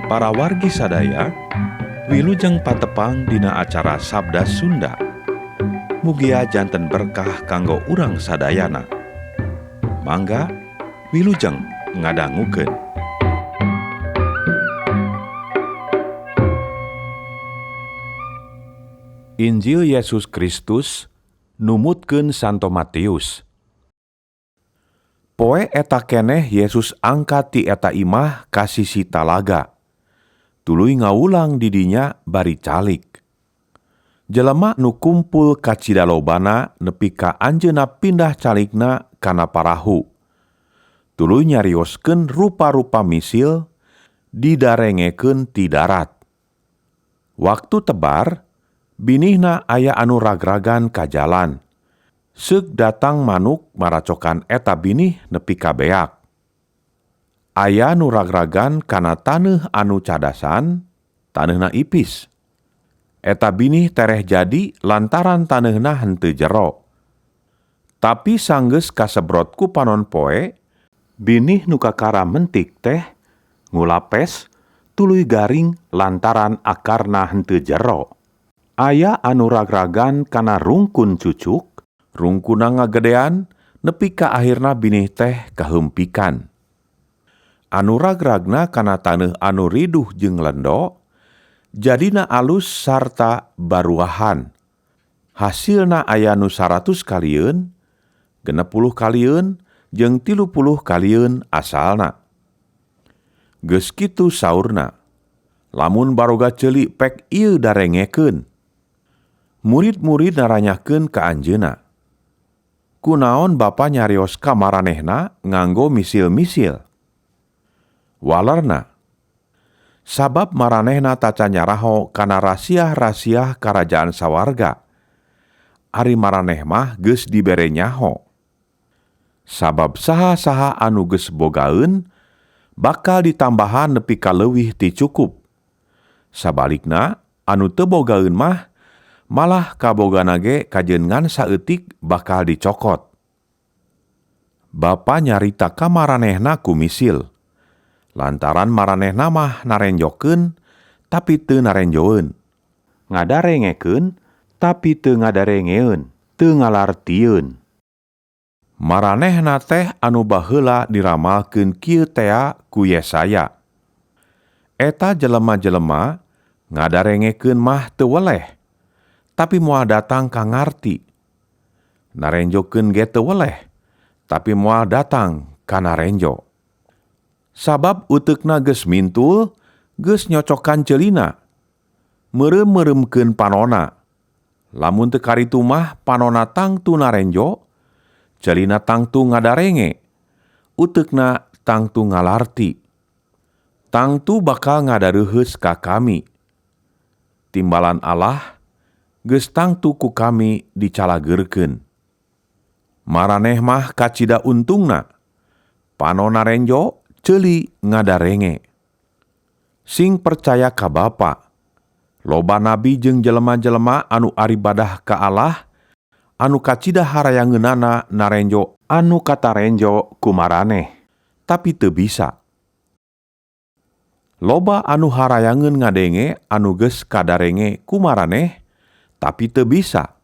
Para wargi sadaya, wilujeng patepang dina acara Sabda Sunda. Mugia janten berkah kanggo urang sadayana. Mangga wilujeng ngadangukeun. Injil Yesus Kristus numutkeun Santo Matius. Poe eta keneh Yesus angkat ti eta imah ka sisi talaga. Tuluy ngaulang di dinya bari calik. Jelema nu kumpul ka cidalobana nepi ka anjeunna pindah calikna kana parahu. Tuluy nyarioskeun rupa-rupa misil didarengekeun ti darat. Waktu tebar, binihna aya anu ragragan ka jalan. Seuk datang manuk maracokan eta binih nepi ka beak. Aya nu ragragan kana taneuh anu cadasan, taneuhna ipis. Eta binih tereh jadi lantaran taneuhna henteu jero. Tapi sanggeus kasebrot ku panon poe, binih nu kakara mentik teh ngulapes tuluy garing lantaran akarna henteu jero. Aya anu ragragan kana rungkun cucuk, rungkuna ngagedean, nepi ka akhirna binih teh kahempikan. Anu ragragna kana taneuh anu riduh jeung lendo, jadina alus sarta baruahan. Hasilna aya nu 100 kalieun, 60 kalieun, jeung 30 kalieun asalna. Geus kitu saurna, lamun baroga ceuli pek ieu darengekeun. Murid-murid naranyakeun ka anjeunna, kunaon Bapa nyarios ka maranehna nganggo misil-misil? Walerna, sabab maranehna taca nyaraho kana rasiah-rasiah karajaan sawarga. Ari maraneh mah geus dibere nyaho. Sabab saha-saha anu geus bogaeun bakal ditambahan nepi ka leuwih ti cukup. Sabalikna, anu teu bogaeun mah malah kabogana ge kajeungan saeutik bakal dicokot. Bapa nyarita ka maranehna ku misil, lantaran maranehna mah narenjokeun tapi teu narenjoeun, ngadarengekeun tapi teu ngadarengeun, teu ngalartieun. Maranehna teh anu baheula diramalkeun kieu tea ku Yesaya. Eta jelema-jelema ngadarengekeun mah teu weleh, tapi moal datang ka ngarti. Narenjokeun ge teu weleh, tapi moal datang ka narenjo. Sabab uteukna geus mintul, geus nyocokan ceulina. Meureum-meureumkeun panona. Lamun teu karitu mah panona tangtu narenjo, ceulina tangtu ngadarenge, uteukna tangtu ngalarti. Tangtu bakal ngadareuheus ka kami. Timbalan Allah geus tangtu ku kami dicalageurkeun. Maraneh mah kacida untungna, panona renjo ceuli ngadarenge. Sing percaya ka Bapa, loba nabi jeung jelema-jelema anu aribadah ka Allah, anu kacida harayangeunana narenjo anu katarenjo ku maraneh, tapi teu bisa. Loba anu harayangeun ngadenge anu geus kadarenge ku maraneh, tapi teu bisa.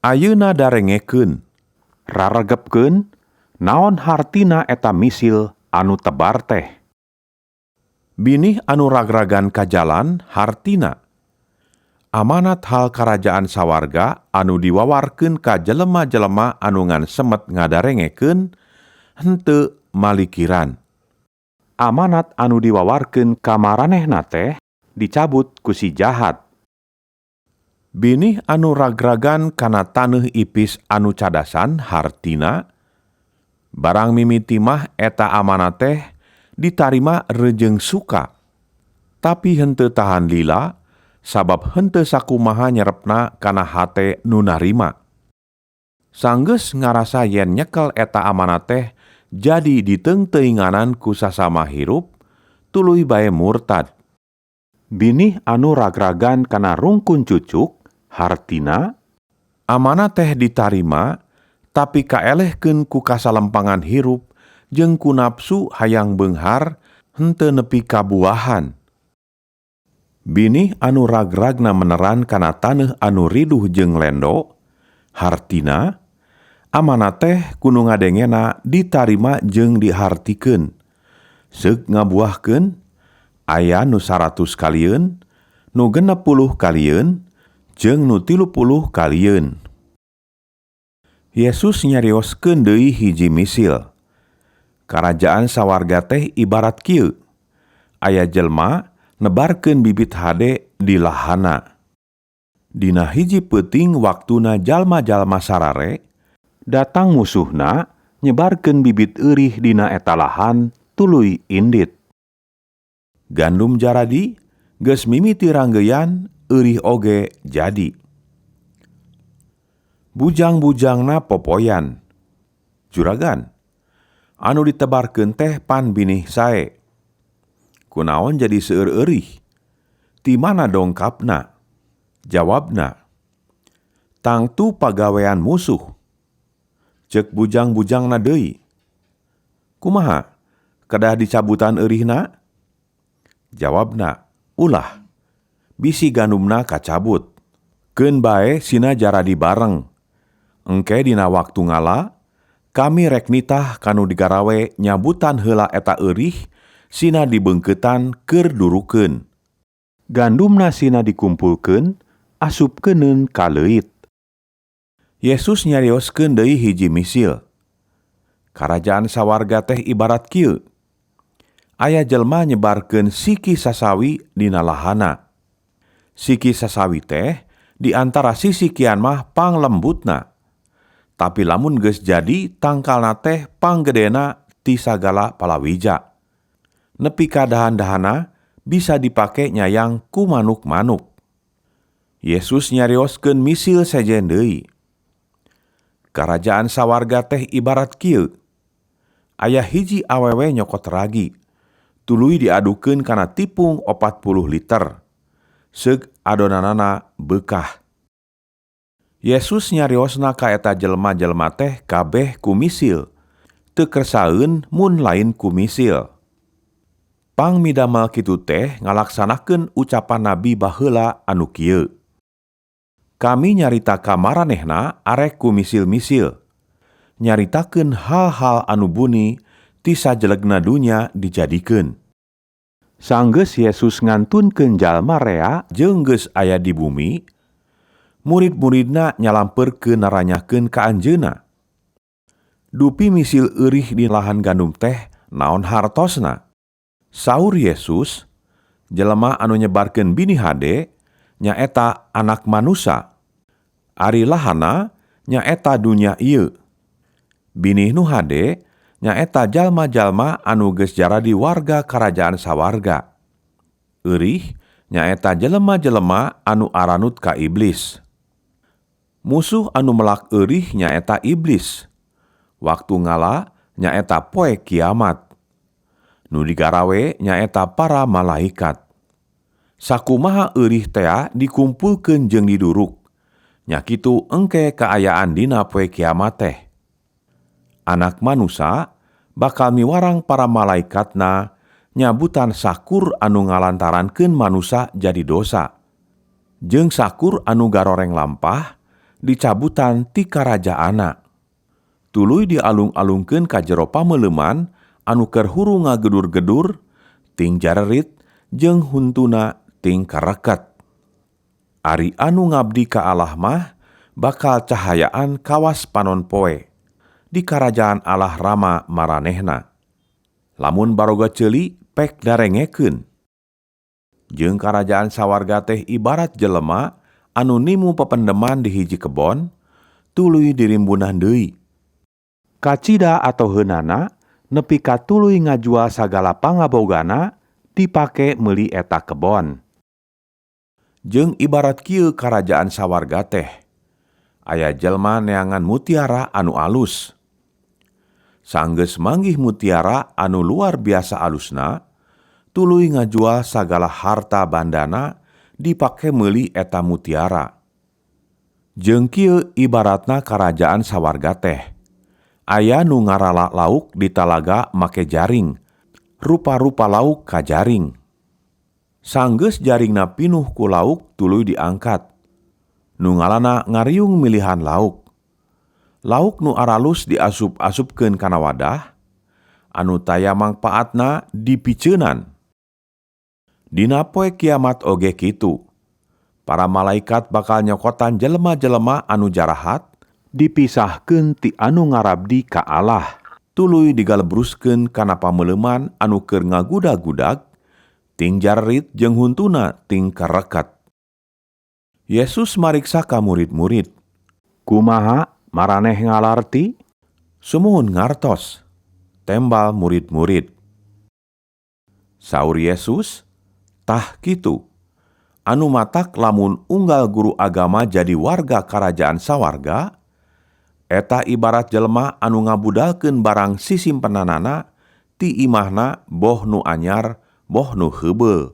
Ayeuna darengekeun, raregepkeun naon hartina eta misil anu tebar teh. Binih anu ragragan ka jalan hartina amanat hal karajaan sawarga anu diwawarkeun ka jelema-jelema anu ngan semet ngadarengekeun henteu malikiran. Amanat anu diwawarkeun ka maranehna teh dicabut ku si jahat. Binih anu ragragan kana taneuh ipis anu cadasan hartina, barang mimiti mah eta amanat teh ditarima rejeung suka, tapi henteu tahan lila, sabab henteu sakumaha nyerepna kana hate nu narima. Sanggeus ngarasa yen nyekel eta amanat teh jadi diteung-teuinganan ku sasama hirup, tuluy bae murtad. Binih anu ragragan kana rungkun cucuk, hartina, amanat teh ditarima, tapi kaelehkeun ku kasalempangan hirup jeung ku nafsu hayang beunghar henteu nepi kabuahan. Binih anu ragragna meneran kana taneuh anu riduh jeung lendo, hartina, amana teh kudu ngadengena ditarima jeung dihartikeun. Seuk ngabuahkeun, aya nu 100 kalieun, nu 60 kalieun, jeung nu 30 kalieun. Yesus nyarioskeun deui hiji misil. Karajaan sawarga teh ibarat kieu. Aya jelma nebarkeun bibit hade di lahana. Dina hiji peuting waktuna jalma-jalma sarare, datang musuhna nyebarkeun bibit eurih dina eta lahan tuluy indit. Gandum jaradi, geus mimiti ranggeuyan, eurih oge jadi. Bujang-bujangna popoyan. Juragan, anu ditebarkeun teh pan binih sae. Kunaon jadi seueur eurih? Ti mana dongkapna? Jawabna, tangtu pagawean musuh. Ceuk bujang-bujangna deui. Kumaha? Kedah dicabutan eurihna? Jawabna, ulah. Bisi gandumna kacabut. Keun bae sina jaradi bareng. Engke dina waktu ngala, kami rek nitah kanu digarawe nyabutan heula eta eurih, sina dibeungkeutan keur durukeun. Gandumna sina dikumpulkeun, asupkeuneun ka leuit. Yesus nyarioskeun deui hiji misil. Karajaan sawarga teh ibarat kieu. Aya jelma nyebarkeun siki sasawi dina lahana. Siki sasawi teh di antara sisikian mah panglembutna. Tapi lamun geus jadi tangkalna teh panggedena ti sagala palawija. Nepi ka dahan-dahana bisa dipake nyayang ku manuk-manuk. Yesus nyarioskeun misil sejen deui. Karajaan sawarga teh ibarat kieu. Aya hiji awewe nyokot ragi, tuluy diadukeun kana tipung 40 liter. Seug adonanana beukah. Yesus nyariosna ka eta jelma-jelma teh kabeh ku misil, teu kersaeun mun lain ku misil. Pangmidamel kitu teh ngalaksanakeun ucapan Nabi baheula anu kieu. Kami nyarita ka maranehna arek ku misil-misil. Nyaritakeun hal-hal anu buni ti sajelegna dunya dijadikeun. Sanggeus Yesus ngantunkeun jalma rea jeung geus aya di bumi, murid-muridna nyalampeurkeun naranyakeun ka anjeunna. Dupi misil eurih di lahan gandum teh naon hartosna? Saur Yesus, jelema anu nyebarkeun bini hade nyaeta Anak Manusa. Ari lahana nyaeta dunya ieu. Binih nu hade nyaeta jalma-jalma anu geus jaradi warga karajaan sawarga. Eurih nyaeta jelema-jelema anu aranut ka iblis. Musuh anu melak eurih nyaeta iblis. Waktu ngala nyaeta poe kiamat. Nu digarawe nyaeta para malaikat. Sakumaha eurih tea dikumpulkeun jeung diduruk. Nya kitu engke kaayaan dina poe kiamat teh. Anak Manusa bakal miwarang para malaikatna nyabutan sakur anu ngalantarankeun manusa jadi dosa. Jeung sakur anu garoreng lampah dicabutan ti karajaanna. Tuluy dialung-alungkeun ka jero pameleuman anu keur huru ngagedur-gedur, ting jarerit jeung huntuna ting kareket. Ari anu ngabdi ka Allah mah bakal cahayaan kawas panon poe di karajaan Allah Rama maranehna. Lamun baroga ceuli pek darengekeun. Jeung karajaan sawarga teh ibarat jelema anu nimu pependeman di hiji kebon, tuluy dirimbunan deui. Kacida atau heunana nepi ka tuluy ngajual sagala pangabogana dipake meuli eta kebon. Jeung ibarat kieu karajaan sawarga teh. Aya jelma neangan mutiara anu alus. Sanggeus manggih mutiara anu luar biasa alusna, tuluy ngajual sagala harta bandana dipake meuli eta mutiara. Jeung kieu ibaratna karajaan sawarga teh. Aya nu ngarala lauk di talaga make jaring, rupa-rupa lauk ka jaring. Sanggeus jaringna pinuh ku lauk tuluy diangkat. Nu ngalana ngariung milihan lauk. Lauk nu aralus diasup-asupkeun kana wadah, anu taya mangpaatna dipiceunan. Dina poe kiamat oge kitu. Para malaikat bakal nyokotan jelema-jelema anu jarahat, dipisahkeun ti anu ngarabdi ka Allah, tuluy digalebruskeun kana pameuleman anu keur ngagudag-gudag, ting jarerit jeung huntuna ting kareket. Yesus mariksa ka murid-murid, "Kumaha maraneh ngalarti?" "Sumuhun ngartos," tembal murid-murid. Saur Yesus, "Tah kitu. Anu matak lamun unggal guru agama jadi warga karajaan sawarga, eta ibarat jelema anu ngabudalkeun barang sisimpenanana ti imahna boh nu anyar, boh nu heubeul."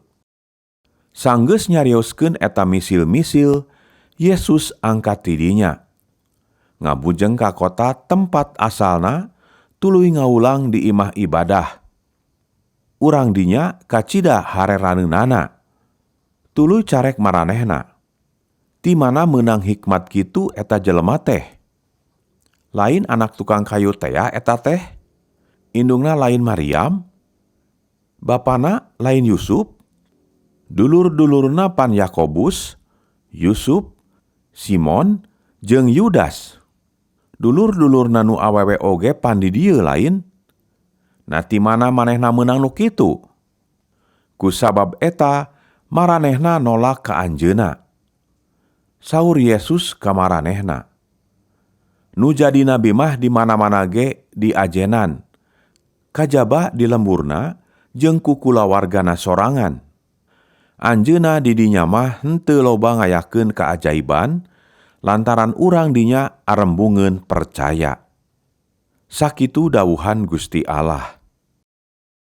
Sanggeus nyarioskeun eta misil-misil, Yesus angkat ti dinya. Ngabujeng ka kota tempat asalna, tuluy ngaulang di imah ibadah. Urang dinya kacida hareraneunana. Tuluy carek maranehna. Ti mana meunang hikmat kitu eta jelema teh? Lain anak tukang kayu tea eta teh? Indungna lain Maryam? Bapana lain Yusup? Dulur-dulurna pan Yakobus, Yusup, Simon, jeung Yudas? Dulur-dulurna nu awewe oge pan di dieu lain? Na ti mana manehna meunang nu kitu? Kusabab eta maranehna nolak ka anjeunna. Saur Yesus ka maranehna, "Nu jadi nabi mah di mana-mana ge diajenan, kajaba di lemburna jeung ku kulawargana sorangan. Anjeunna di dinya mah henteu loba ngayakeun kaajaiban, lantaran urang dinya arembungeun percaya." Sakitu dawuhan Gusti Allah.